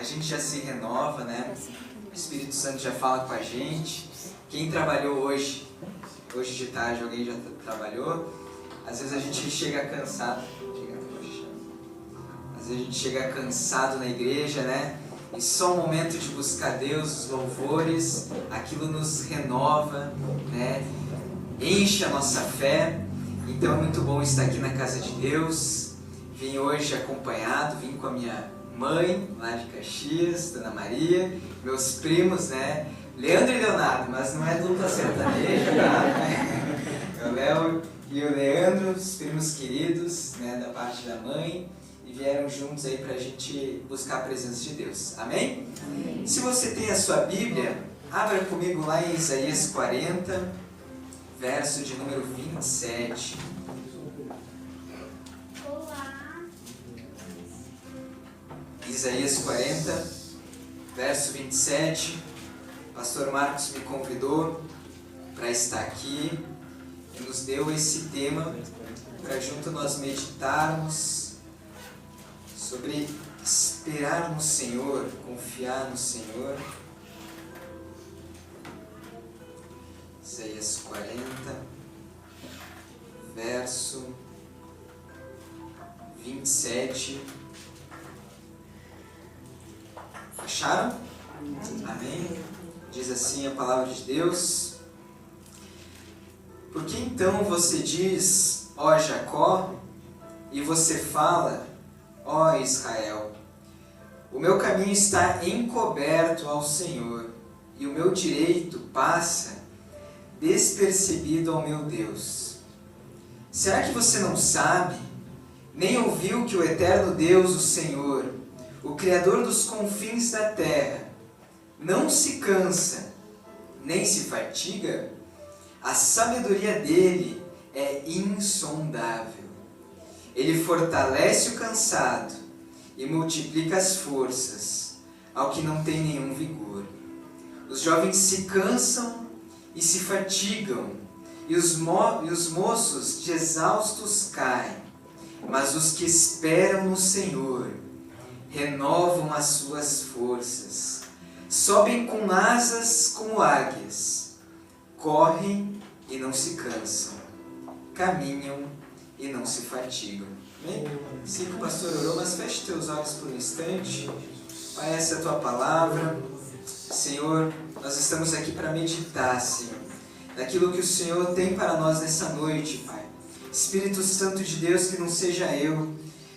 a gente já se renova, né? O Espírito Santo já fala com a gente. Quem trabalhou hoje de tarde, alguém já trabalhou? Às vezes a gente chega cansado. Às vezes a gente chega cansado na igreja, né? E só o momento de buscar Deus, os louvores, aquilo nos renova, né? Enche a nossa fé. Então é muito bom estar aqui na casa de Deus. Vim hoje acompanhado, vim com a minha mãe, lá de Caxias, Dona Maria, meus primos, né? Leandro e Leonardo, mas não é dupla sertaneja, tá? É o Léo e o Leandro, os primos queridos, né, da parte da mãe, e vieram juntos aí pra gente buscar a presença de Deus. Amém? Amém. Se você tem a sua Bíblia, abra comigo lá em Isaías 40, verso de número 27. Isaías 40, verso 27. O pastor Marcos me convidou para estar aqui e nos deu esse tema para junto nós meditarmos sobre esperar no Senhor, confiar no Senhor. Isaías 40, verso 27. Acharam? Amém? Diz assim a palavra de Deus: Por que então você diz, ó Jacó, e você fala, ó Israel, o meu caminho está encoberto ao Senhor, e o meu direito passa despercebido ao meu Deus. Será que você não sabe, nem ouviu que o eterno Deus, o Senhor, o Criador dos confins da terra, não se cansa, nem se fatiga? A sabedoria dele é insondável. Ele fortalece o cansado e multiplica as forças ao que não tem nenhum vigor. Os jovens se cansam e se fatigam, e os moços de exaustos caem, mas os que esperam no Senhor renovam as suas forças, sobem com asas como águias, correm e não se cansam, caminham e não se fatigam. Amém? Sei que o pastor orou, mas feche teus olhos por um instante. Pai, essa é a tua palavra. Senhor, nós estamos aqui para meditar, Senhor, daquilo que o Senhor tem para nós nessa noite, Pai. Espírito Santo de Deus, que não seja eu,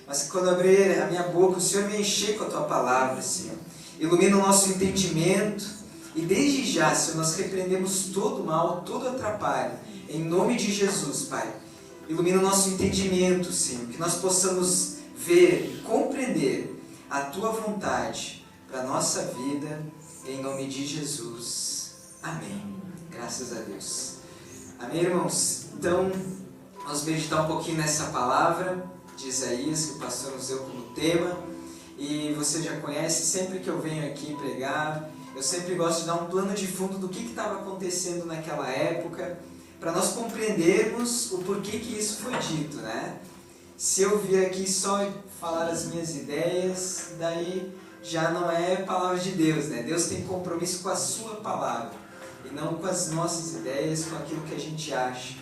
mas que quando abrir a minha boca, o Senhor me encher com a tua palavra, Senhor. Ilumina o nosso entendimento e desde já, Senhor, nós repreendemos todo o mal, todo o atrapalho, em nome de Jesus, Pai. Ilumina o nosso entendimento, Senhor, que nós possamos ver, compreender a tua vontade para a nossa vida, em nome de Jesus. Amém. Graças a Deus. Amém, irmãos? Então, vamos meditar um pouquinho nessa palavra de Isaías, que o pastor nos deu como tema. E você já conhece, sempre que eu venho aqui pregar, eu sempre gosto de dar um plano de fundo do que estava acontecendo naquela época, para nós compreendermos o porquê que isso foi dito, né? Se eu vier aqui só falar as minhas ideias, daí já não é palavra de Deus, né? Deus tem compromisso com a sua palavra, e não com as nossas ideias, com aquilo que a gente acha.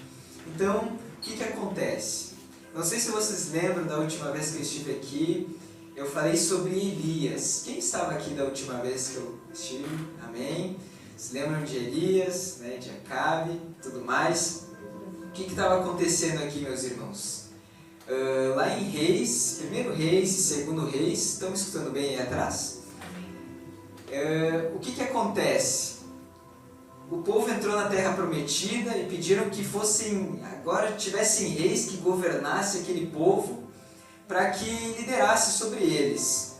Então, o que acontece? Não sei se vocês lembram da última vez que eu estive aqui, eu falei sobre Elias. Quem estava aqui da última vez que eu estive? Amém? Vocês lembram de Elias, né, de Acabe, tudo mais? O que estava acontecendo aqui, meus irmãos? Lá em Reis, 1º Reis e 2º Reis, estão me escutando bem aí atrás? O que acontece? O povo entrou na terra prometida e pediram que agora tivessem reis que governassem aquele povo para que liderasse sobre eles.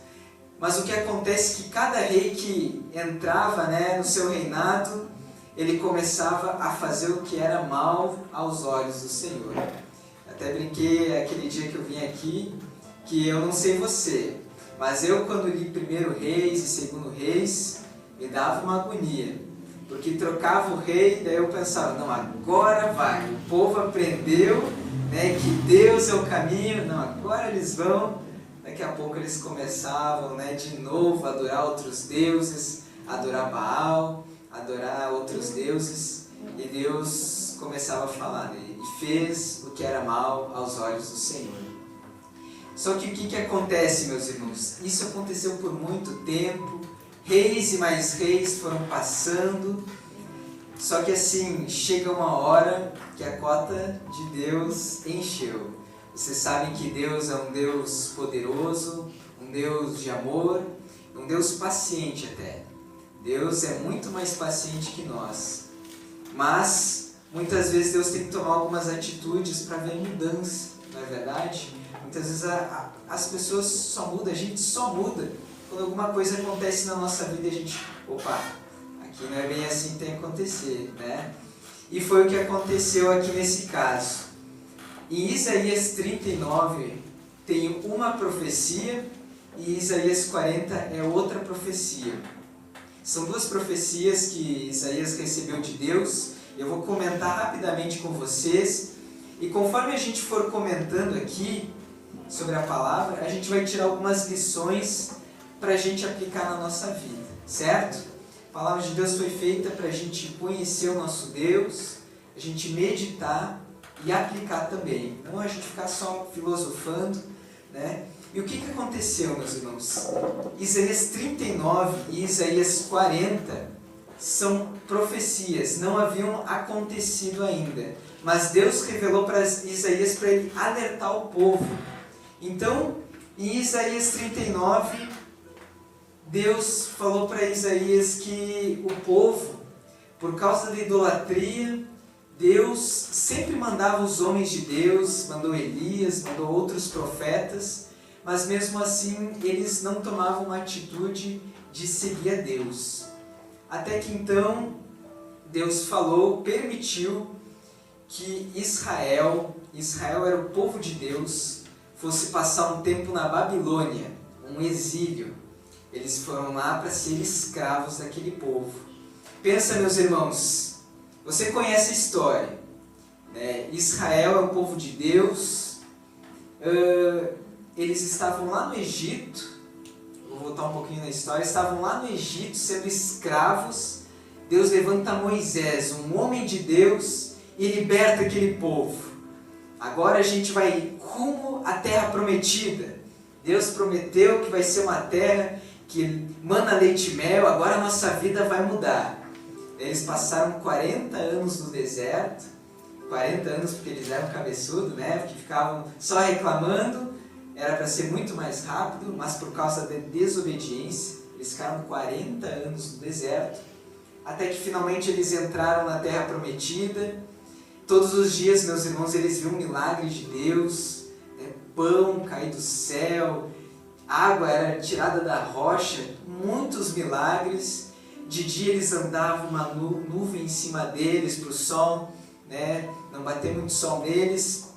Mas o que acontece é que cada rei que entrava, né, no seu reinado, ele começava a fazer o que era mal aos olhos do Senhor. Até brinquei aquele dia que eu vim aqui, que eu não sei você, mas eu quando li 1º Reis e 2º Reis, me dava uma agonia, porque trocava o rei, daí eu pensava, não, agora vai, o povo aprendeu, né, que Deus é o caminho, não, agora eles vão daqui a pouco eles começavam, né, de novo a adorar outros deuses, adorar Baal, adorar outros deuses, e Deus começava a falar, né, e fez o que era mal aos olhos do Senhor. Só que o que acontece, meus irmãos? Isso aconteceu por muito tempo, reis e mais reis foram passando, só que assim, chega uma hora que a cota de Deus encheu. Vocês sabem que Deus é um Deus poderoso, um Deus de amor, um Deus paciente até. Deus é muito mais paciente que nós. Mas, muitas vezes Deus tem que tomar algumas atitudes para ver mudança, não é verdade? Muitas vezes as pessoas só mudam, a gente só muda quando alguma coisa acontece na nossa vida e a gente, opa, aqui não é bem assim que tem que acontecer, né? E foi o que aconteceu aqui nesse caso. Em Isaías 39 tem uma profecia e Isaías 40 é outra profecia. São duas profecias que Isaías recebeu de Deus. Eu vou comentar rapidamente com vocês e conforme a gente for comentando aqui sobre a palavra, a gente vai tirar algumas lições para a gente aplicar na nossa vida, certo? A palavra de Deus foi feita para a gente conhecer o nosso Deus, a gente meditar e aplicar também, não a gente ficar só filosofando, né? E o que aconteceu, meus irmãos? Isaías 39 e Isaías 40 são profecias, não haviam acontecido ainda, mas Deus revelou para Isaías para ele alertar o povo. Então, em Isaías 39, Deus falou para Isaías que o povo, por causa da idolatria, Deus sempre mandava os homens de Deus, mandou Elias, mandou outros profetas, mas mesmo assim eles não tomavam uma atitude de seguir a Deus. Até que então Deus falou, permitiu que Israel era o povo de Deus, fosse passar um tempo na Babilônia, um exílio. Eles foram lá para ser escravos daquele povo. Pensa, meus irmãos, você conhece a história, né? Israel é um povo de Deus, eles estavam lá no Egito, vou voltar um pouquinho na história, estavam lá no Egito sendo escravos. Deus levanta Moisés, um homem de Deus, e liberta aquele povo. Agora a gente vai rumo à terra prometida. Deus prometeu que vai ser uma terra que mana leite e mel, agora a nossa vida vai mudar. Eles passaram 40 anos no deserto, 40 anos porque eles eram cabeçudos, né? Porque ficavam só reclamando, era para ser muito mais rápido, mas por causa da desobediência, eles ficaram 40 anos no deserto, até que finalmente eles entraram na terra prometida. Todos os dias, meus irmãos, eles viam milagres de Deus, pão cair do céu, água era tirada da rocha, muitos milagres. De dia eles andavam uma nuvem em cima deles para o sol, né, não bater muito sol neles.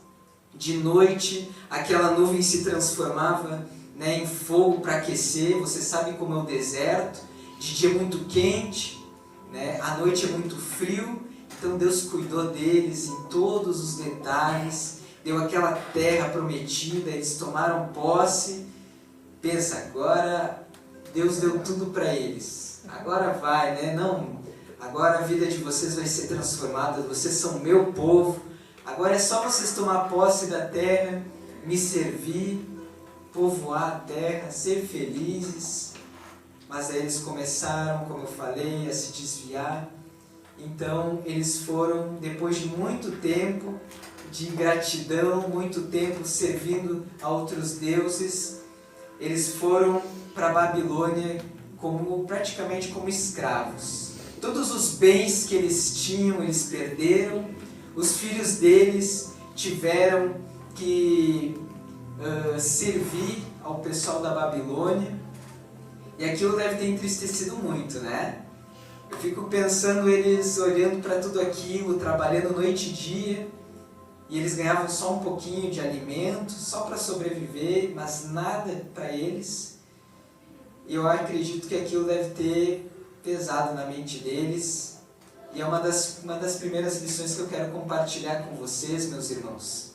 De noite aquela nuvem se transformava, né, em fogo para aquecer. Você sabe como é o deserto, de dia é muito quente, né, à noite é muito frio. Então Deus cuidou deles em todos os detalhes, deu aquela terra prometida, eles tomaram posse. Pensa, agora Deus deu tudo para eles, agora vai, né? Não, agora a vida de vocês vai ser transformada, vocês são meu povo, agora é só vocês tomar posse da terra, me servir, povoar a terra, ser felizes. Mas aí eles começaram, como eu falei, a se desviar. Então eles foram, depois de muito tempo de ingratidão, muito tempo servindo a outros deuses, eles foram para a Babilônia praticamente como escravos. Todos os bens que eles tinham, eles perderam. Os filhos deles tiveram que servir ao pessoal da Babilônia. E aquilo deve ter entristecido muito, né? Eu fico pensando eles olhando para tudo aquilo, trabalhando noite e dia, e eles ganhavam só um pouquinho de alimento, só para sobreviver, mas nada para eles. E eu acredito que aquilo deve ter pesado na mente deles, e é uma das primeiras lições que eu quero compartilhar com vocês, meus irmãos.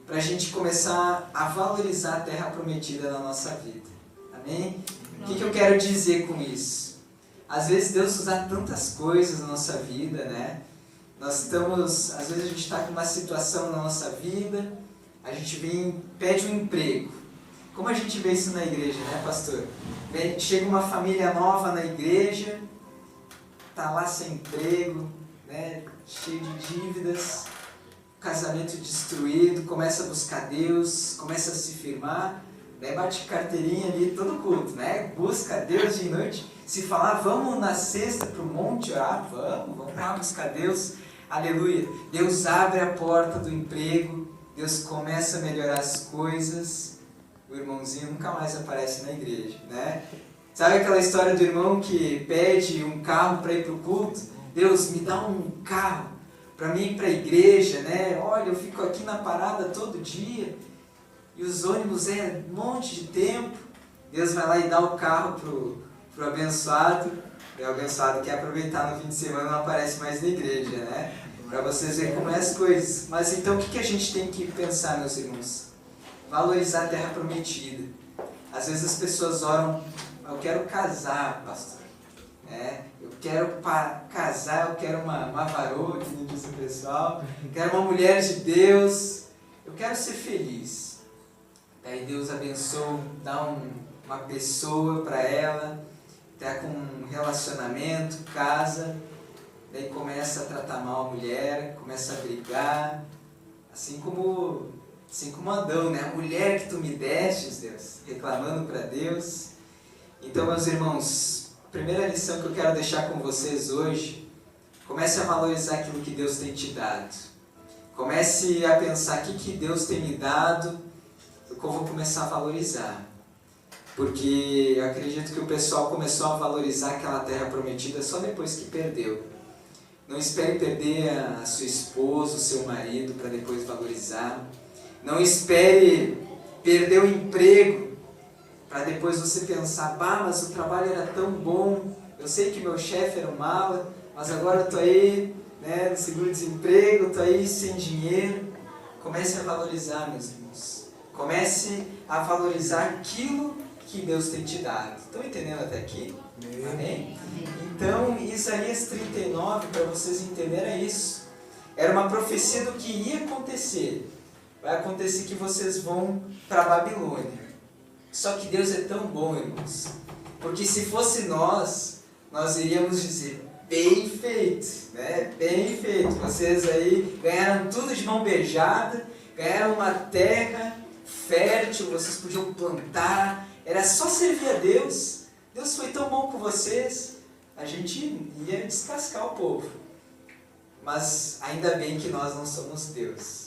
para a gente começar a valorizar a terra prometida na nossa vida. Amém? O que eu quero dizer com isso? Às vezes Deus usa tantas coisas na nossa vida, né? Às vezes a gente está com uma situação na nossa vida, a gente pede um emprego. Como a gente vê isso na igreja, né, pastor? Chega uma família nova na igreja, está lá sem emprego, né, cheio de dívidas, casamento destruído, começa a buscar Deus, começa a se firmar, né, bate carteirinha ali todo culto, né, busca Deus de noite. Se falar, vamos na sexta para o monte orar, vamos lá buscar Deus, aleluia. Deus abre a porta do emprego, Deus começa a melhorar as coisas, o irmãozinho nunca mais aparece na igreja, né? Sabe aquela história do irmão que pede um carro para ir para o culto? Deus, me dá um carro para mim ir para a igreja, né? Olha, eu fico aqui na parada todo dia e os ônibus um monte de tempo. Deus vai lá e dá o carro pro abençoado, e o abençoado quer aproveitar no fim de semana, não aparece mais na igreja, né? Para vocês verem como é as coisas. Mas então o que a gente tem que pensar, meus irmãos? Valorizar a terra prometida. Às vezes as pessoas oram, eu quero casar, pastor. Eu quero casar, eu quero uma varoa, que diz o pessoal. Eu quero uma mulher de Deus. Eu quero ser feliz. Aí Deus abençoa, dá uma pessoa para ela, está com um relacionamento, casa, daí começa a tratar mal a mulher, começa a brigar, assim como Adão, né? A mulher que tu me destes, Deus, reclamando para Deus. Então, meus irmãos, a primeira lição que eu quero deixar com vocês hoje, comece a valorizar aquilo que Deus tem te dado. Comece a pensar o que Deus tem me dado, o que eu vou começar a valorizar. Porque eu acredito que o pessoal começou a valorizar aquela terra prometida só depois que perdeu. Não espere perder a sua esposa, o seu marido, para depois valorizar. Não espere perder o emprego, para depois você pensar, mas o trabalho era tão bom, eu sei que meu chefe era um mala, mas agora eu estou aí, né, no seguro-desemprego, estou aí sem dinheiro. Comece a valorizar, meus irmãos. Comece a valorizar aquilo que Deus tem te dado. Estão entendendo até aqui? Amém? Então, Isaías 39, para vocês entenderem, é isso. Era uma profecia do que ia acontecer. Vai acontecer que vocês vão para a Babilônia. Só que Deus é tão bom, irmãos. Porque se fosse nós iríamos dizer, bem feito, né? Bem feito. Vocês aí ganharam tudo de mão beijada, ganharam uma terra fértil, vocês podiam plantar, era só servir a Deus. Deus foi tão bom com vocês, a gente ia descascar o povo. Mas ainda bem que nós não somos Deus.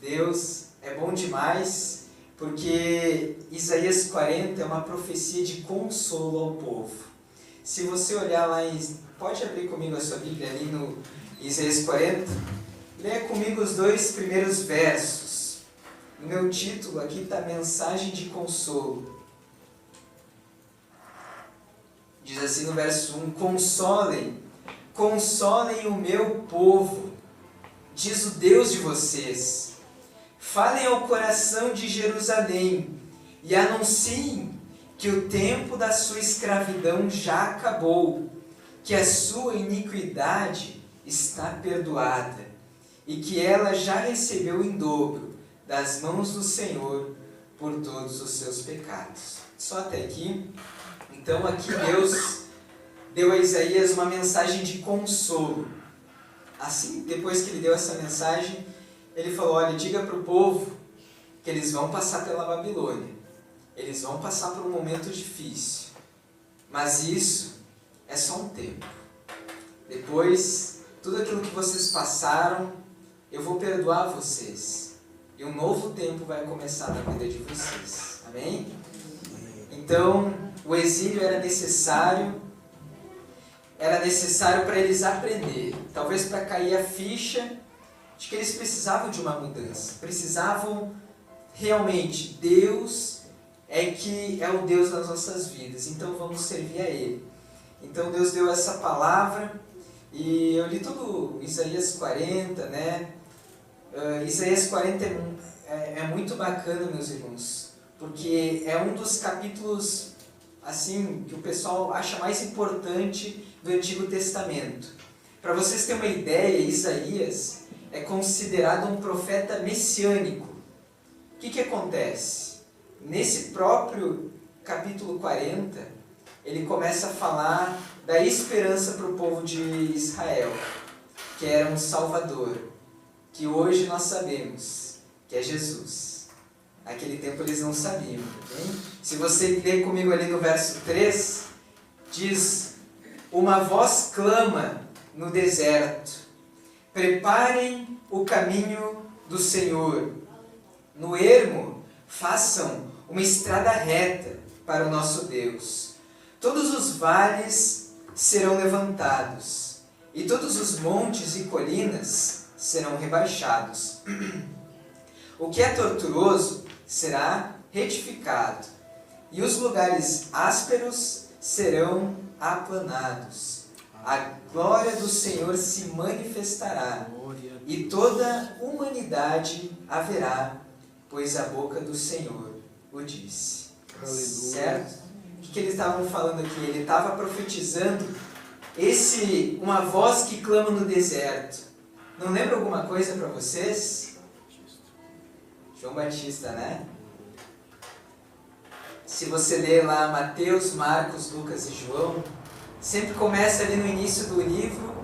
Deus é bom demais, porque Isaías 40 é uma profecia de consolo ao povo. Se você olhar lá, pode abrir comigo a sua Bíblia ali no Isaías 40, leia comigo os 2 primeiros versos. No meu título aqui está Mensagem de Consolo. Diz assim no verso 1, consolem o meu povo, diz o Deus de vocês. Falem ao coração de Jerusalém e anunciem que o tempo da sua escravidão já acabou, que a sua iniquidade está perdoada e que ela já recebeu em dobro das mãos do Senhor por todos os seus pecados. Só até aqui. Então aqui Deus deu a Isaías uma mensagem de consolo. Assim, depois que ele deu essa mensagem, ele falou, olha, diga para o povo que eles vão passar pela Babilônia. Eles vão passar por um momento difícil. Mas isso é só um tempo. Depois, tudo aquilo que vocês passaram, eu vou perdoar vocês. E um novo tempo vai começar na vida de vocês. Amém? Então, o exílio era necessário para eles aprender. Talvez para cair a ficha de que eles precisavam de uma mudança. Precisavam realmente, Deus é o Deus das nossas vidas. Então vamos servir a Ele. Então Deus deu essa palavra e eu li todo Isaías 40, né? Isaías 40 é muito bacana, meus irmãos, porque é um dos capítulos assim que o pessoal acha mais importante do Antigo Testamento. Para vocês terem uma ideia, Isaías é considerado um profeta messiânico. O que acontece? Nesse próprio capítulo 40, ele começa a falar da esperança para o povo de Israel, que era um Salvador, que hoje nós sabemos que é Jesus. Naquele tempo eles não sabiam. Hein? Se você ler comigo ali no verso 3, diz: uma voz clama no deserto, preparem o caminho do Senhor. No ermo, façam uma estrada reta para o nosso Deus. Todos os vales serão levantados, e todos os montes e colinas serão rebaixados. O que é tortuoso será retificado, e os lugares ásperos serão aplanados. A glória do Senhor se manifestará, e toda humanidade haverá, pois a boca do Senhor o disse. Aleluia. Certo? O que eles estavam falando aqui? Ele estava profetizando uma voz que clama no deserto. Não lembra alguma coisa para vocês? João Batista, né? Se você ler lá Mateus, Marcos, Lucas e João, sempre começa ali no início do livro,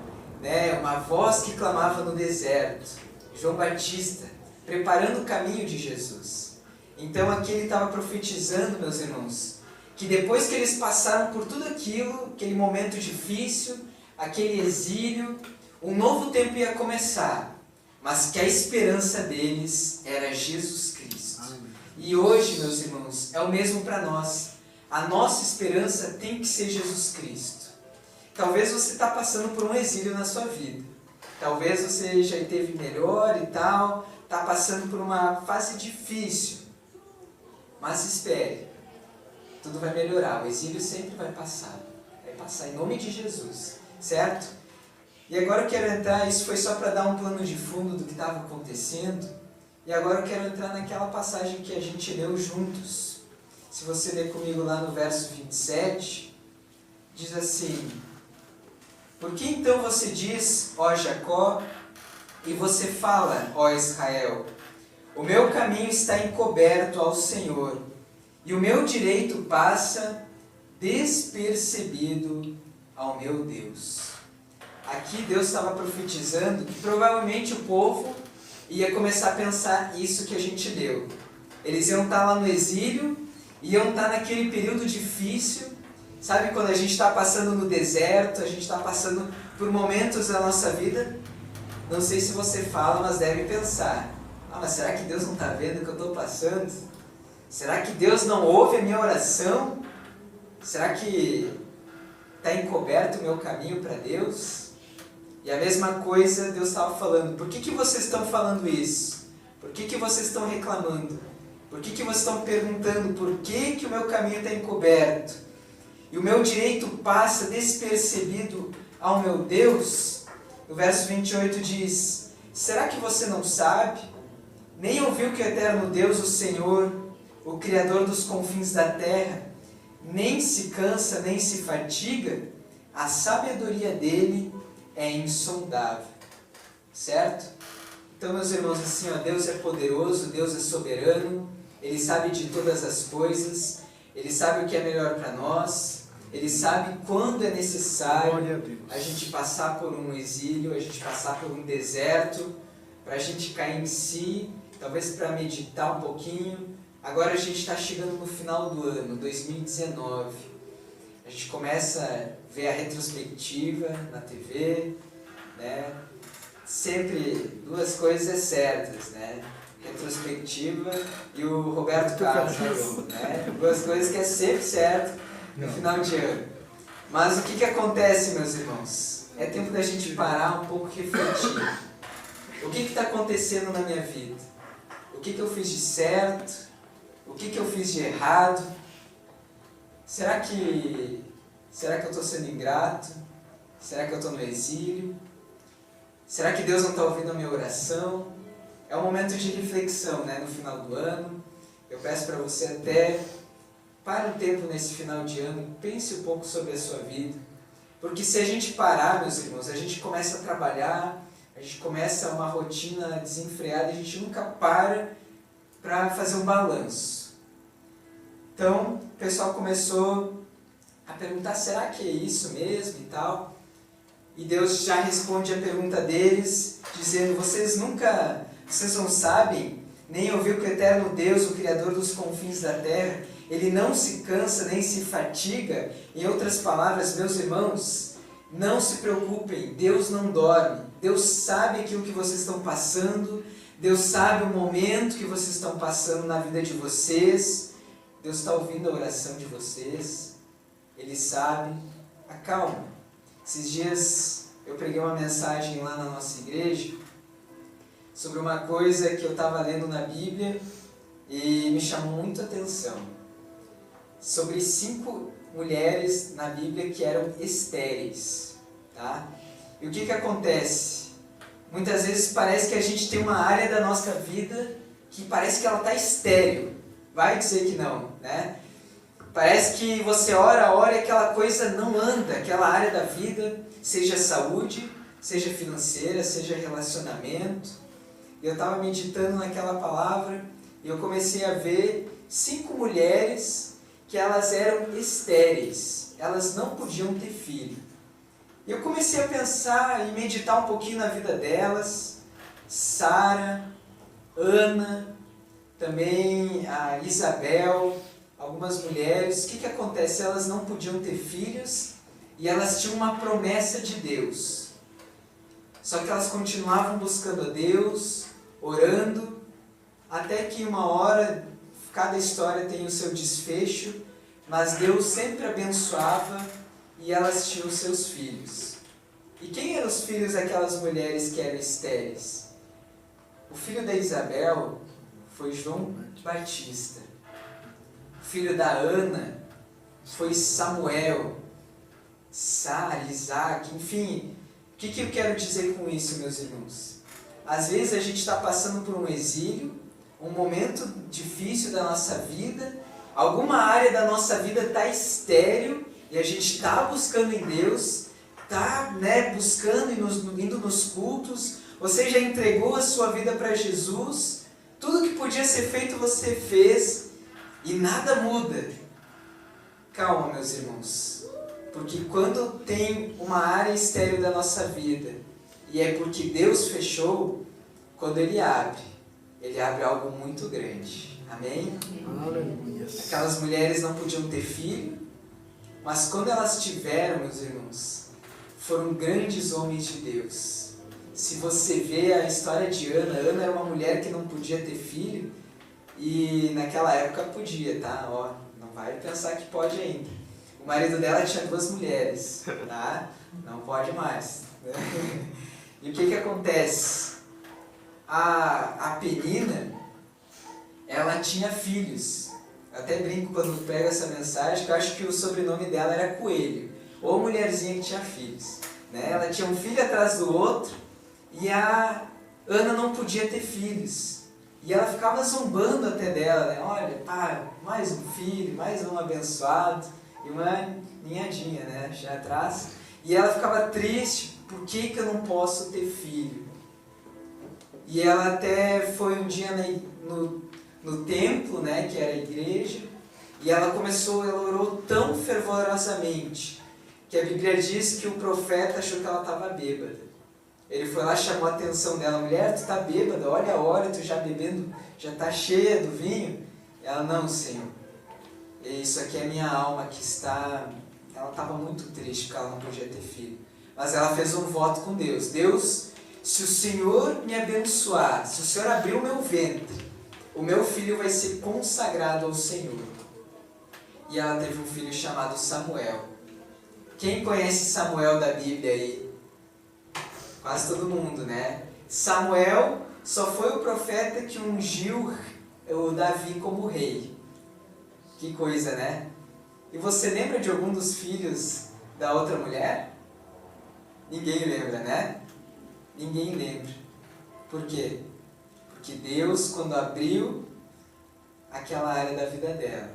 né, uma voz que clamava no deserto. João Batista, preparando o caminho de Jesus. Então aqui ele estava profetizando, meus irmãos, que depois que eles passaram por tudo aquilo, aquele momento difícil, aquele exílio, um novo tempo ia começar, mas que a esperança deles era Jesus Cristo. Amém. E hoje, meus irmãos, é o mesmo para nós. A nossa esperança tem que ser Jesus Cristo. Talvez você está passando por um exílio na sua vida. Talvez você já esteve melhor e tal, está passando por uma fase difícil. Mas espere, tudo vai melhorar. O exílio sempre vai passar em nome de Jesus, certo? E agora eu quero entrar, isso foi só para dar um plano de fundo do que estava acontecendo, e agora eu quero entrar naquela passagem que a gente leu juntos. Se você ler comigo lá no verso 27, diz assim: por que então você diz, ó Jacó, e você fala, ó Israel, o meu caminho está encoberto ao Senhor, e o meu direito passa despercebido ao meu Deus. Aqui Deus estava profetizando que provavelmente o povo ia começar a pensar isso que a gente leu. Eles iam estar lá no exílio, iam estar naquele período difícil. Sabe quando a gente está passando no deserto, a gente está passando por momentos da nossa vida? Não sei se você fala, mas deve pensar: mas será que Deus não está vendo o que eu estou passando? Será que Deus não ouve a minha oração? Será que está encoberto o meu caminho para Deus? E a mesma coisa Deus estava falando: por que vocês estão falando isso? Por que vocês estão reclamando? Por que vocês estão perguntando por que o meu caminho está encoberto? E o meu direito passa despercebido ao meu Deus? O verso 28 diz: será que você não sabe? Nem ouviu que o eterno Deus, o Senhor, o Criador dos confins da terra, nem se cansa, nem se fatiga? A sabedoria dele é insondável. Certo? Então, meus irmãos, assim, Deus é poderoso, Deus é soberano, Ele sabe de todas as coisas, Ele sabe o que é melhor para nós, Ele sabe quando é necessário a gente passar por um exílio, a gente passar por um deserto, para a gente cair em si, talvez para meditar um pouquinho. Agora a gente está chegando no final do ano, 2019. A gente começa a ver a retrospectiva na TV, né? Sempre duas coisas certas, né? Retrospectiva e o Roberto Carlos, né? Duas coisas que é sempre certo no final de ano. Mas o que acontece, meus irmãos? É tempo da gente parar um pouco e refletir. O que está acontecendo na minha vida? O que eu fiz de certo? O que eu fiz de errado? Será que eu estou sendo ingrato? Será que eu estou no exílio? Será que Deus não está ouvindo a minha oração? é um momento de reflexão, né? No final do ano. Eu peço para você até pare um tempo nesse final de ano e pense um pouco sobre a sua vida. Porque se a gente parar, meus irmãos, a gente começa a trabalhar, a gente começa uma rotina desenfreada, a gente nunca para fazer um balanço. Então, o pessoal começou a perguntar, será que é isso mesmo e tal? E Deus já responde a pergunta deles, dizendo, vocês não sabem, nem ouviu que o eterno Deus, o Criador dos confins da terra, Ele não se cansa nem se fatiga? Em outras palavras, meus irmãos, não se preocupem, Deus não dorme. Deus sabe aquilo que vocês estão passando, Deus sabe o momento que vocês estão passando na vida de vocês, Deus está ouvindo a oração de vocês, Ele sabe, acalma. Esses dias eu preguei uma mensagem lá na nossa igreja sobre uma coisa que eu estava lendo na Bíblia e me chamou muito a atenção. Sobre 5 mulheres na Bíblia que eram estéreis. Tá? E o que acontece? Muitas vezes parece que a gente tem uma área da nossa vida que parece que ela está estéril. Vai dizer que não, né? Parece que você ora e aquela coisa não anda, aquela área da vida, seja saúde, seja financeira, seja relacionamento. E eu estava meditando naquela palavra e eu comecei a ver 5 mulheres que elas eram estéreis, elas não podiam ter filho. E eu comecei a pensar e meditar um pouquinho na vida delas, Sara, Ana, também a Isabel, algumas mulheres. O que acontece? Elas não podiam ter filhos e elas tinham uma promessa de Deus. Só que elas continuavam buscando a Deus, orando, até que uma hora, cada história tem o seu desfecho, mas Deus sempre abençoava e elas tinham seus filhos. E quem eram os filhos daquelas mulheres que eram estéreis? O filho da Isabel foi João Batista. O filho da Ana foi Samuel, Sara, Isaac, enfim. O que eu quero dizer com isso, meus irmãos? Às vezes a gente está passando por um exílio, um momento difícil da nossa vida, alguma área da nossa vida está estéril e a gente está buscando em Deus, está buscando e indo nos cultos, você já entregou a sua vida para Jesus, tudo que podia ser feito você fez e nada muda. Calma, meus irmãos, porque quando tem uma área estéril da nossa vida e é porque Deus fechou, quando Ele abre algo muito grande. Amém? Aleluia. Aquelas mulheres não podiam ter filho, mas quando elas tiveram, meus irmãos, foram grandes homens de Deus. Se você vê a história de Ana, Ana era uma mulher que não podia ter filho, e naquela época podia, tá? Ó, não vai pensar que pode ainda. O marido dela tinha 2 mulheres, tá? Não pode mais. E o que acontece? A Penina, ela tinha filhos. Eu até brinco quando pego essa mensagem, que eu acho que o sobrenome dela era Coelho, ou mulherzinha que tinha filhos. Né? Ela tinha um filho atrás do outro, e a Ana não podia ter filhos. E ela ficava zombando até dela, né? Olha, pá, mais um filho, mais um abençoado, e uma ninhadinha, né? Já atrás. E ela ficava triste, por que eu não posso ter filho? E ela até foi um dia no templo, né, que era a igreja, e ela orou tão fervorosamente, que a Bíblia diz que o profeta achou que ela estava bêbada. Ele foi lá, chamou a atenção dela, mulher, tu está bêbada, olha a hora, tu já bebendo, já está cheia do vinho? Ela, não, Senhor, isso aqui é minha alma que está... Ela estava muito triste porque ela não podia ter filho. Mas ela fez um voto com Deus. Deus, se o Senhor me abençoar, se o Senhor abrir o meu ventre, o meu filho vai ser consagrado ao Senhor. E ela teve um filho chamado Samuel. Quem conhece Samuel da Bíblia aí? Quase todo mundo, né? Samuel só foi o profeta que ungiu o Davi como rei. Que coisa, né? E você lembra de algum dos filhos da outra mulher? Ninguém lembra, né? Ninguém lembra. Por quê? Porque Deus, quando abriu aquela área da vida dela,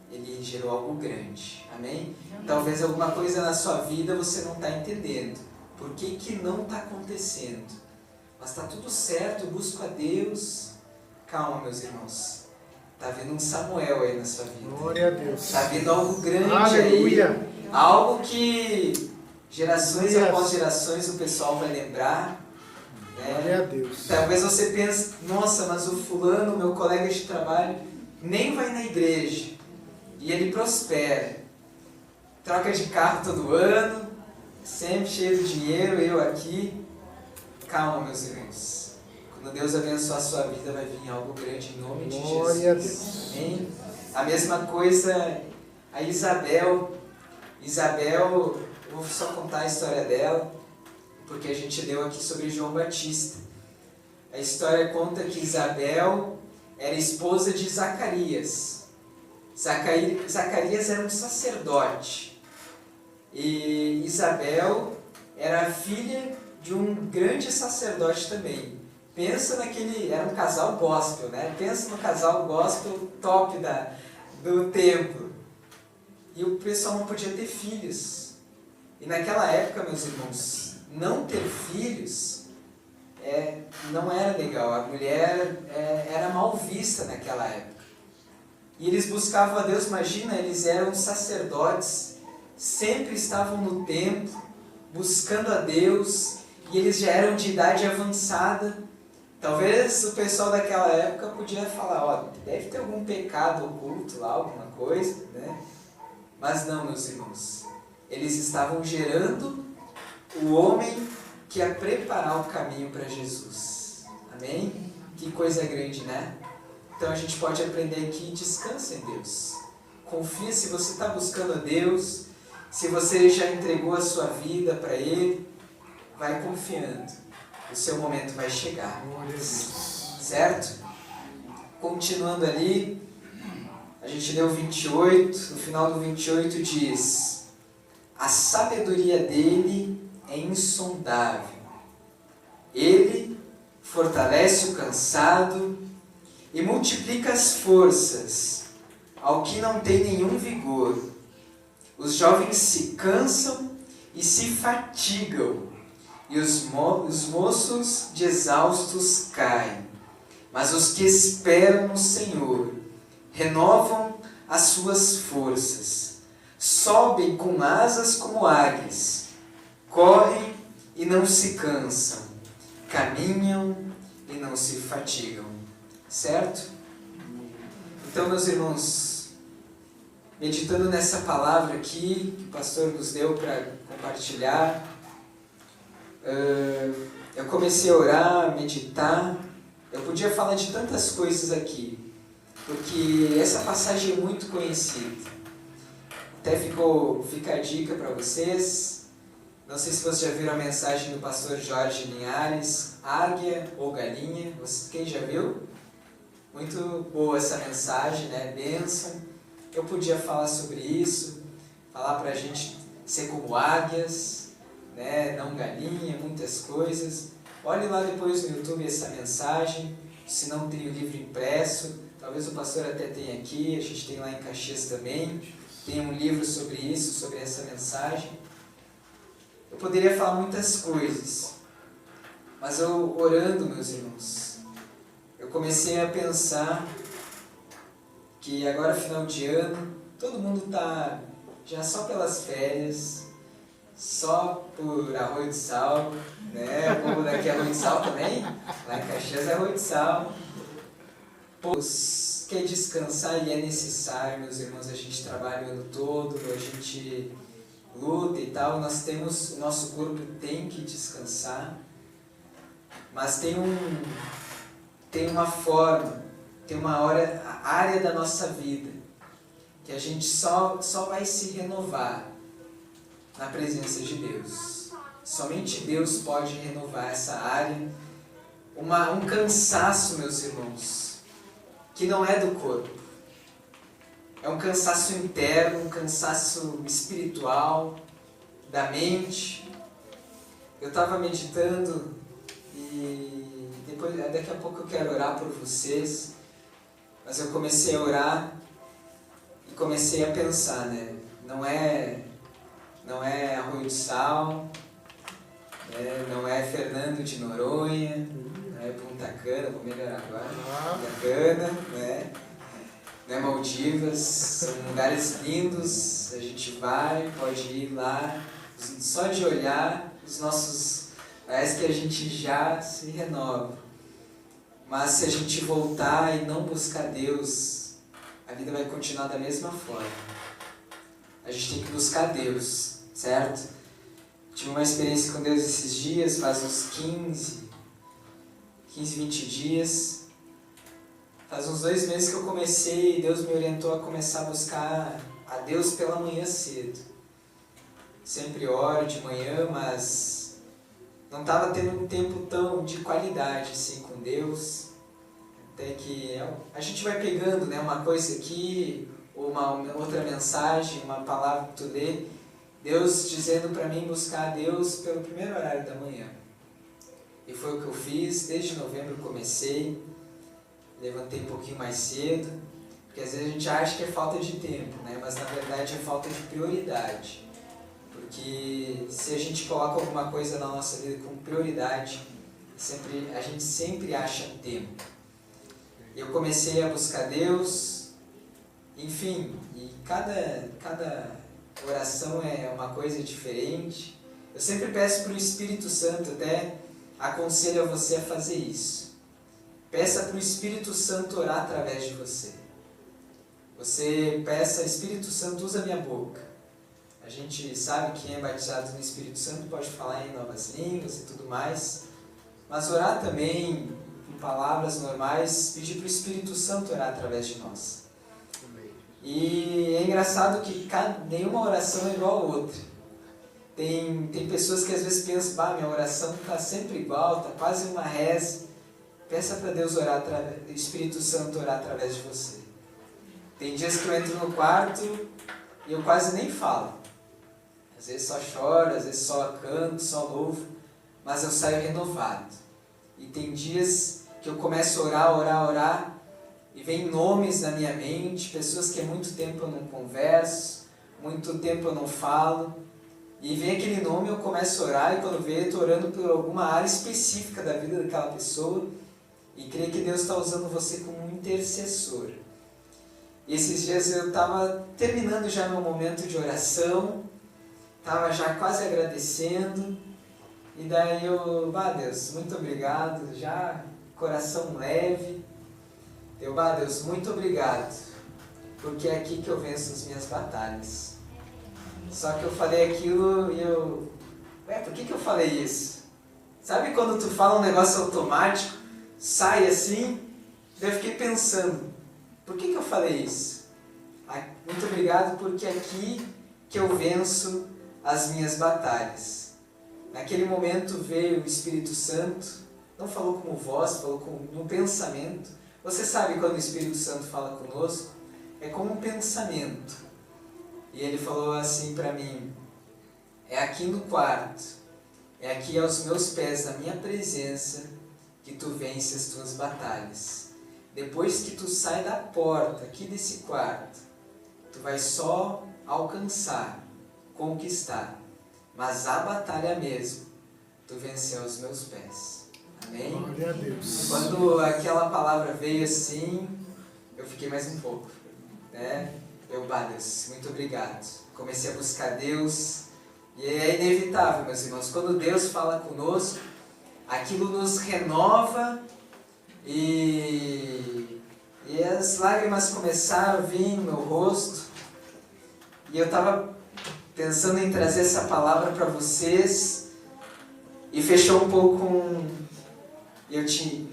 Ele gerou algo grande. Amém? Talvez alguma coisa na sua vida você não está entendendo. Por que que não está acontecendo? Mas está tudo certo, eu busco a Deus. Calma, meus irmãos. Está vindo um Samuel aí na sua vida. Glória a Deus. Está vindo algo grande. Aleluia. Aí. Algo que gerações Aleluia. após gerações o pessoal vai lembrar. Glória a Deus. Talvez você pense, nossa, mas o fulano, meu colega de trabalho, nem vai na igreja. E ele prospera. Troca de carro todo ano, sempre cheio de dinheiro, eu aqui. Calma, meus irmãos. Quando Deus abençoar a sua vida, vai vir algo grande em nome de Jesus. Glória a Deus. Amém? A mesma coisa a Isabel. Isabel, eu vou só contar a história dela, porque a gente leu aqui sobre João Batista. A história conta que Isabel era esposa de Zacarias. Zacarias era um sacerdote. E Isabel era filha de um grande sacerdote também. Pensa naquele... Era um casal gospel, né? Pensa no casal gospel top do templo. E o pessoal não podia ter filhos. E naquela época, meus irmãos, não ter filhos não era legal. A mulher era mal vista naquela época. E eles buscavam a Deus, imagina, eles eram sacerdotes, sempre estavam no templo, buscando a Deus, e eles já eram de idade avançada. Talvez o pessoal daquela época podia falar, ó, deve ter algum pecado oculto lá, alguma coisa, né? Mas não, meus irmãos. Eles estavam gerando o homem que ia preparar o caminho para Jesus. Amém? Que coisa grande, né? Então a gente pode aprender aqui, descansa em Deus. Confia se você está buscando a Deus, se você já entregou a sua vida para Ele, vai confiando. O seu momento vai chegar. Certo? Continuando ali, a gente leu 28, no final do 28 diz: a sabedoria dele é insondável. Ele fortalece o cansado e multiplica as forças ao que não tem nenhum vigor. Os jovens se cansam e se fatigam, e os moços de exaustos caem. Mas os que esperam no Senhor renovam as suas forças, sobem com asas como águias, correm e não se cansam, caminham e não se fatigam. Certo? Então, meus irmãos, meditando nessa palavra aqui que o pastor nos deu para compartilhar, eu comecei a orar, a meditar. Eu podia falar de tantas coisas aqui, porque essa passagem é muito conhecida. Até fica a dica para vocês. Não sei se vocês já viram a mensagem do pastor Jorge Linhares, Águia ou Galinha. Quem já viu? Muito boa essa mensagem, né? Bênção. Eu podia falar sobre isso, falar para a gente ser como águias, né? Não galinha, muitas coisas. Olhe lá depois no YouTube essa mensagem, se não tem o livro impresso, talvez o pastor até tenha aqui, a gente tem lá em Caxias também, tem um livro sobre isso, sobre essa mensagem. Eu poderia falar muitas coisas, mas eu orando, meus irmãos, eu comecei a pensar que agora final de ano, todo mundo está já só pelas férias, só por arroz de sal, né? O povo daqui é arroz de sal também, lá em Caxias é arroz de sal. Pois quer descansar e é necessário, meus irmãos, a gente trabalha o ano todo, a gente luta e tal, o nosso corpo tem que descansar, mas tem uma forma, tem uma área da nossa vida que a gente só vai se renovar na presença de Deus. Somente Deus pode renovar essa área. Um cansaço, meus irmãos, que não é do corpo. É um cansaço interno, um cansaço espiritual, da mente. Eu estava meditando e daqui a pouco eu quero orar por vocês, mas eu comecei a orar e comecei a pensar, né? Não é Arroio do Sal, né? Não é Fernando de Noronha, não é Punta Cana, vou melhorar agora, Punta Cana, né? Não é Maldivas, são lugares lindos, a gente vai, pode ir lá, só de olhar, os nossos, parece que a gente já se renova. Mas se a gente voltar e não buscar Deus, a vida vai continuar da mesma forma. A gente tem que buscar Deus, certo? Tive uma experiência com Deus esses dias, faz uns 15, 20 dias. Faz uns 2 meses que eu comecei e Deus me orientou a começar a buscar a Deus pela manhã cedo. Sempre oro de manhã, mas não estava tendo um tempo tão de qualidade assim com Deus. Até que a gente vai pegando, né, uma coisa aqui, ou uma outra mensagem, uma palavra que tu lê, Deus dizendo para mim buscar a Deus pelo primeiro horário da manhã. E foi o que eu fiz, desde novembro eu comecei, levantei um pouquinho mais cedo, porque às vezes a gente acha que é falta de tempo, né, mas na verdade é falta de prioridade. Porque se a gente coloca alguma coisa na nossa vida com prioridade, a gente sempre acha tempo. Eu comecei a buscar Deus, enfim, e cada oração é uma coisa diferente. Eu sempre peço para o Espírito Santo, até aconselho a você a fazer isso. Peça para o Espírito Santo orar através de você. Você peça, Espírito Santo, usa minha boca. A gente sabe que quem é batizado no Espírito Santo pode falar em novas línguas e tudo mais, mas orar também em palavras normais, pedir para o Espírito Santo orar através de nós. E é engraçado que nenhuma oração é igual a outra. Tem pessoas que às vezes pensam, minha oração está sempre igual, está quase uma reza. Peça para Deus orar, o Espírito Santo orar através de você. Tem dias que eu entro no quarto e eu quase nem falo. Às vezes só choro, às vezes só canto, só louvo, mas eu saio renovado. E tem dias que eu começo a orar, e vem nomes na minha mente, pessoas que há muito tempo eu não converso, muito tempo eu não falo, e vem aquele nome, eu começo a orar, e quando vejo, eu estou orando por alguma área específica da vida daquela pessoa, e creio que Deus está usando você como um intercessor. E esses dias eu estava terminando já meu momento de oração, estava já quase agradecendo, e daí eu, Deus, muito obrigado, já coração leve. Deus, muito obrigado, porque é aqui que eu venço as minhas batalhas. Só que eu falei aquilo e por que eu falei isso? Sabe quando tu fala um negócio automático, sai assim? Daí eu fiquei pensando, por que eu falei isso? Muito obrigado, porque é aqui que eu venço as minhas batalhas. Naquele momento veio o Espírito Santo, não falou como voz, falou no pensamento. Você sabe quando o Espírito Santo fala conosco? É como um pensamento. E ele falou assim para mim, é aqui no quarto, é aqui aos meus pés, na minha presença, que tu vence as tuas batalhas. Depois que tu sai da porta aqui desse quarto, tu vai só alcançar, conquistar, mas a batalha mesmo, tu venceu aos meus pés. Amém? Glória a Deus. Quando aquela palavra veio assim, eu fiquei mais um pouco, né? Deus, muito obrigado. Comecei a buscar Deus, e é inevitável, meus irmãos, quando Deus fala conosco, aquilo nos renova, e as lágrimas começaram a vir no meu rosto, e eu estava pensando em trazer essa palavra para vocês, e fechou um pouco com...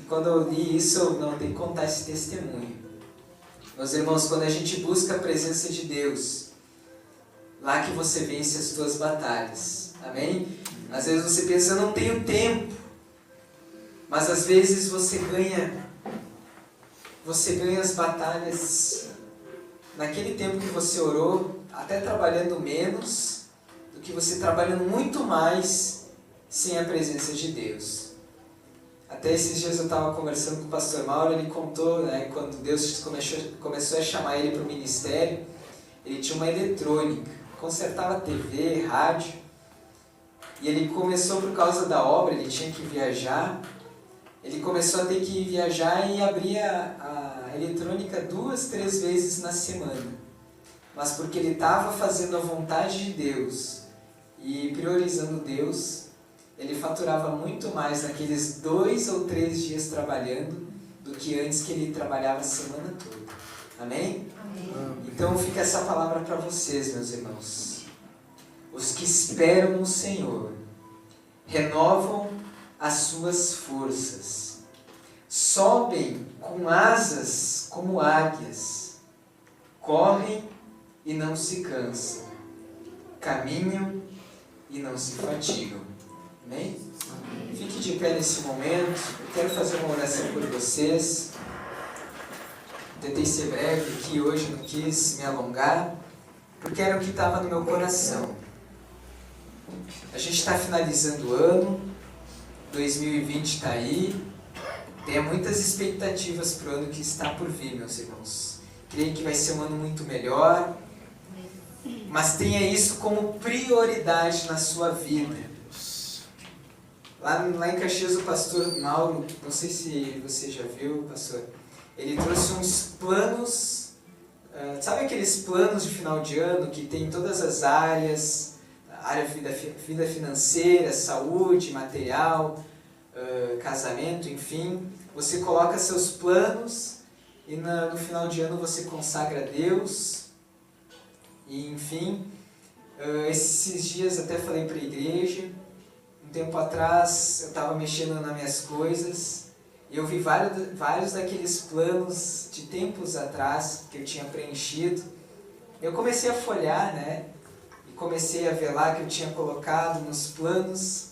Quando eu li isso, eu não tenho que contar esse testemunho. Meus irmãos, quando a gente busca a presença de Deus, lá que você vence as tuas batalhas. Amém? Às vezes você pensa, eu não tenho tempo. Mas às vezes você ganha as batalhas naquele tempo que você orou, até trabalhando menos, do que você trabalhando muito mais sem a presença de Deus. Até esses dias eu estava conversando com o pastor Mauro, ele contou, né, quando Deus começou a chamar ele para o ministério, ele tinha uma eletrônica, consertava TV, rádio, e ele começou por causa da obra, ele tinha que viajar, ele começou a ter que viajar e abrir a eletrônica 2, 3 vezes na semana. Mas porque ele estava fazendo a vontade de Deus e priorizando Deus, ele faturava muito mais naqueles 2 ou 3 dias trabalhando do que antes que ele trabalhava a semana toda. Amém? Amém. Então fica essa palavra para vocês, meus irmãos. Os que esperam no Senhor renovam as suas forças, sobem com asas como águias, correm e não se cansam, caminham e não se fatigam. Amém? Amém. Fique de pé nesse momento. Eu quero fazer uma oração por vocês. Tentei ser breve aqui hoje, não quis me alongar, porque era o que estava no meu coração. A gente está finalizando o ano, 2020 está aí, tenha muitas expectativas para o ano que está por vir, meus irmãos. Creio que vai ser um ano muito melhor, mas tenha isso como prioridade na sua vida. Lá em Caxias, o pastor Mauro, não sei se você já viu, pastor, ele trouxe uns planos, sabe aqueles planos de final de ano que tem todas as áreas, a área vida financeira, saúde, material, casamento, enfim. Você coloca seus planos e no final de ano você consagra a Deus. E, enfim, esses dias até falei para a igreja. Um tempo atrás eu estava mexendo nas minhas coisas e eu vi vários daqueles planos de tempos atrás que eu tinha preenchido. Eu comecei a folhear, né? E comecei a ver lá que eu tinha colocado nos planos.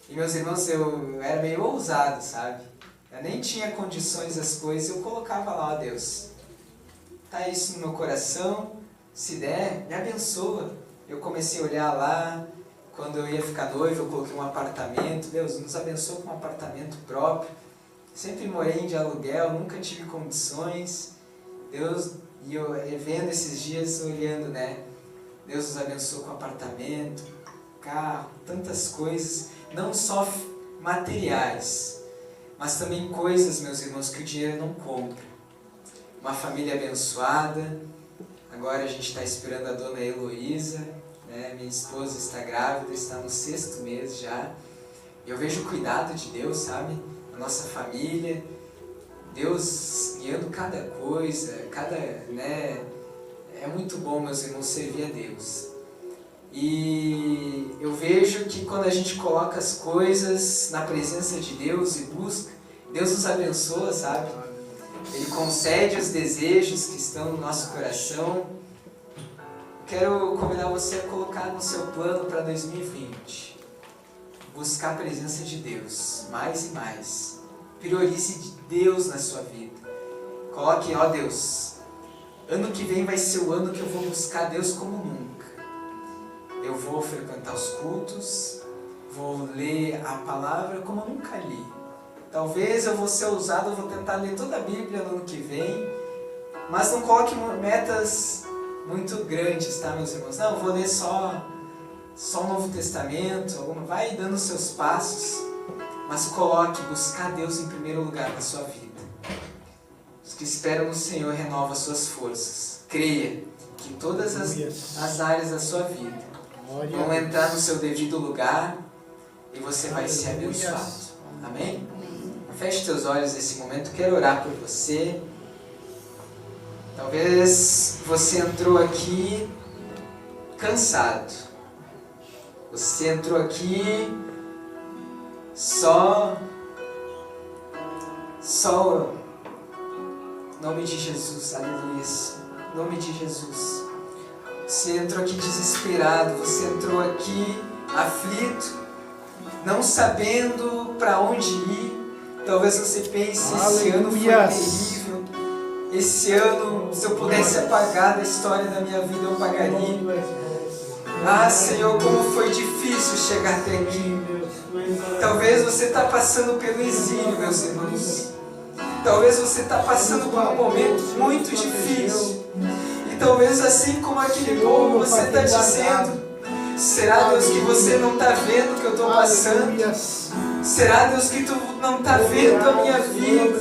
E, meus irmãos, eu era meio ousado, sabe? Eu nem tinha condições das coisas, eu colocava lá, ó Deus, tá isso no meu coração, se der, me abençoa. Eu comecei a olhar lá. Quando eu ia ficar noivo, eu coloquei um apartamento. Deus, nos abençoa com um apartamento próprio. Sempre morei de aluguel, nunca tive condições. Deus, e eu vendo esses dias, olhando, né? Deus nos abençoa com apartamento, carro, tantas coisas. Não só materiais, mas também coisas, meus irmãos, que o dinheiro não compra. Uma família abençoada. Agora a gente está esperando a dona Heloísa. Minha esposa está grávida, está no 6º mês já. Eu vejo o cuidado de Deus, sabe? A nossa família, Deus guiando cada coisa, é muito bom, meus irmãos, servir a Deus. E eu vejo que quando a gente coloca as coisas na presença de Deus e busca, Deus nos abençoa, sabe? Ele concede os desejos que estão no nosso coração. Quero convidar você a colocar no seu plano para 2020. Buscar a presença de Deus, mais e mais. Priorize Deus na sua vida. Coloque, ó Deus, ano que vem vai ser o ano que eu vou buscar Deus como nunca. Eu vou frequentar os cultos, vou ler a palavra como eu nunca li. Talvez eu vou ser ousado, eu vou tentar ler toda a Bíblia no ano que vem, mas não coloque metas muito grandes, tá, meus irmãos? Não, vou ler só o Novo Testamento, vai dando seus passos, mas coloque buscar Deus em primeiro lugar na sua vida. Os que esperam no Senhor renovam as suas forças. Creia que todas as áreas da sua vida vão entrar no seu devido lugar e você vai ser abençoado. Amém? Feche teus olhos nesse momento, quero orar por você. Talvez você entrou aqui cansado. Você entrou aqui só em nome de Jesus, aleluia, em nome de Jesus. Você entrou aqui desesperado, você entrou aqui aflito, não sabendo para onde ir. Talvez você pense, esse ano foi terrível. Esse ano, se eu pudesse apagar da história da minha vida, eu apagaria. Ah, Senhor, como foi difícil chegar até aqui. Talvez você está passando pelo exílio, meus irmãos. Talvez você está passando por um momento muito difícil. E talvez assim como aquele povo, você está dizendo: será, Deus, que você não está vendo o que eu estou passando? Será, Deus, que tu não está vendo a minha vida?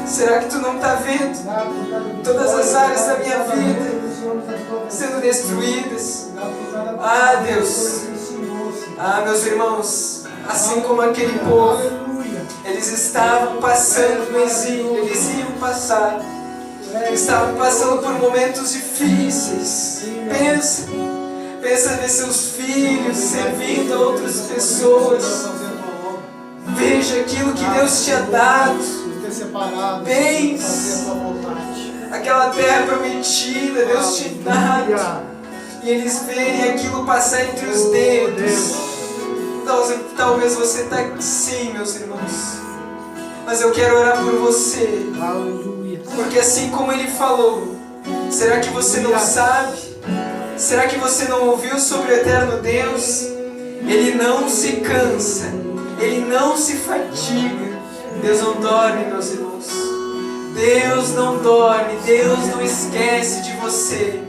Será que tu não está vendo todas as áreas da minha vida sendo destruídas? Ah, Deus. Ah, meus irmãos, assim como aquele povo, eles estavam passando no exílio, eles iam passar. Estavam passando por momentos difíceis. Pensa ver seus filhos servindo a outras pessoas. Veja aquilo que Deus tinha dado. Bens, aquela terra prometida, Deus tinha dado. E eles veem aquilo passar entre os dedos. Talvez você está assim, meus irmãos. Mas eu quero orar por você. Porque assim como ele falou, será que você não sabe? Será que você não ouviu sobre o eterno Deus? Ele não se cansa, Ele não se fatiga. Deus não dorme, meus irmãos. Deus não dorme, Deus não esquece de você.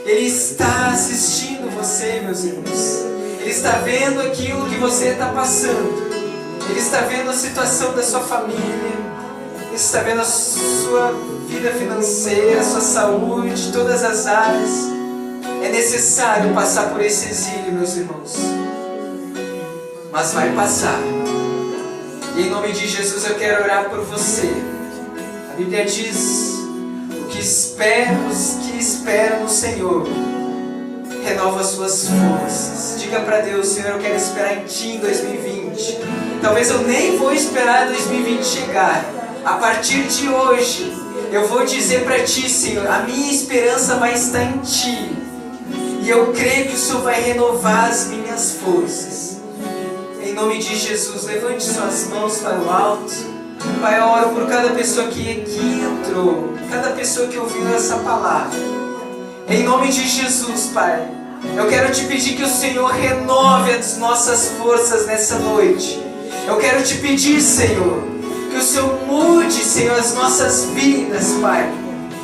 Ele está assistindo você, meus irmãos. Ele está vendo aquilo que você está passando. Ele está vendo a situação da sua família. Ele está vendo a sua vida financeira, a sua saúde, todas as áreas. É necessário passar por esse exílio, meus irmãos. Mas vai passar. E em nome de Jesus eu quero orar por você. A Bíblia diz: os que esperam no Senhor renova as suas forças. Diga para Deus: Senhor, eu quero esperar em Ti em 2020. Talvez eu nem vou esperar 2020 chegar. A partir de hoje eu vou dizer para Ti: Senhor, a minha esperança vai estar em Ti. E eu creio que o Senhor vai renovar as minhas forças. Em nome de Jesus, levante suas mãos para o alto. Pai, eu oro por cada pessoa que entrou, cada pessoa que ouviu essa palavra. Em nome de Jesus, Pai, eu quero te pedir que o Senhor renove as nossas forças nessa noite. Eu quero te pedir, Senhor, que o Senhor mude, Senhor, as nossas vidas, Pai.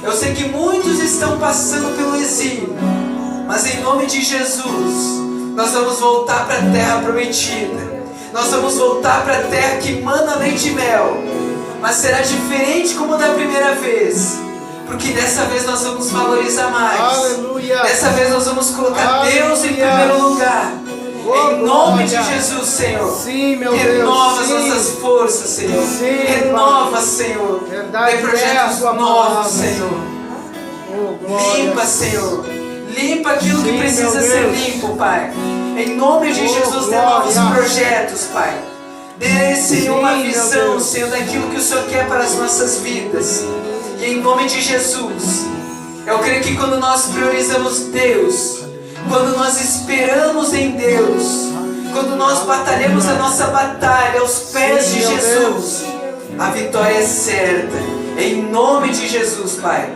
Eu sei que muitos estão passando pelo exílio, mas em nome de Jesus, nós vamos voltar para a terra prometida. Nós vamos voltar para a terra que mana leite e mel. Mas será diferente como da primeira vez. Porque dessa vez nós vamos valorizar mais. Aleluia. Dessa vez nós vamos colocar Aleluia. Deus em primeiro lugar. Em nome de Jesus, Senhor. Sim, meu renova Deus. as nossas forças, Senhor. Sim, renova, Pai. Senhor. Verdade, Dê projetos novos, Senhor. Limpa, Senhor. Limpa aquilo que precisa ser limpo, Pai. Em nome de Jesus, dê novos projetos, Pai. Dê, Senhor, uma visão, Senhor, daquilo que o Senhor quer para as nossas vidas. E em nome de Jesus, eu creio que quando nós priorizamos Deus, quando nós esperamos em Deus, quando nós batalhamos a nossa batalha aos pés de Jesus, a vitória é certa. Em nome de Jesus, Pai.